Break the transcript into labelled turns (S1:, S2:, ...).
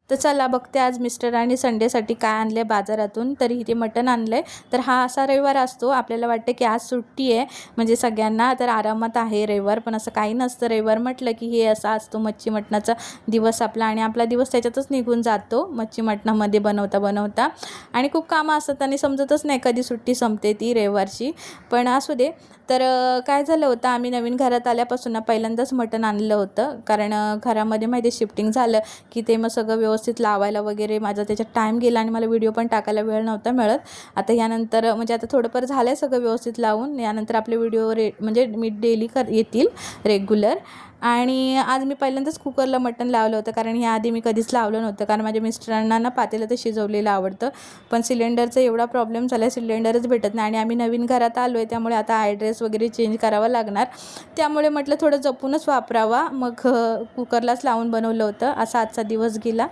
S1: तर चला बघते आज मिस्टरांनी संडेसाठी काय आणले बाजारातून. तर इथे मटण आणलं आहे. तर हा असा रविवार असतो, आपल्याला वाटतं की आज सुट्टी आहे म्हणजे सगळ्यांना तर आरामात आहे रविवार, पण असं काही नसतं. रविवार म्हटलं की हे असा असतो मच्छी मटणाचा दिवस आपला, आणि आपला दिवस त्याच्यातच निघून जातो मच्छी मटणामध्ये बनवता आणि खूप कामं असतात आणि समजतच नाही कधी सुट्टी संपते ती रविवारची. पण असू दे. तर काय झालं होतं, आम्ही नवीन घरात आल्यापासून पहिल्यांदाच मटण आणलं होतं, कारण घरामध्ये माहिती शिफ्टिंग झालं की ते मग सगळं व्यवस्थित लावायला वगैरे माझा त्याच्यात टाईम गेला आणि मला व्हिडिओ पण टाकायला वेळ नव्हता मिळत. आता यानंतर म्हणजे आता थोडंफार झालं आहे सगळं व्यवस्थित लावून, यानंतर आपले व्हिडिओ म्हणजे मी डेली येतील रेग्युलर. आणि आज मी पहिल्यांदाच कुकरला मटण लावलं होतं, कारण ह्याआधी मी कधीच लावलं नव्हतं, कारण माझ्या मिस्टरांना ना पातेलं तर शिजवलेलं आवडतं, पण सिलेंडरचा एवडा प्रॉब्लेम झाला आहे, सिलेंडरच भेटत नाही आणि आम्ही नवीन घरात आलो आहे, त्यामुळे आता ॲड्रेस वगैरे चेंज करावा लागणार. त्यामुळे म्हटलं थोडं जपूनच वापरावा, मग कुकरलाच लावून बनवलं होतं. असा आजचा दिवस गेला.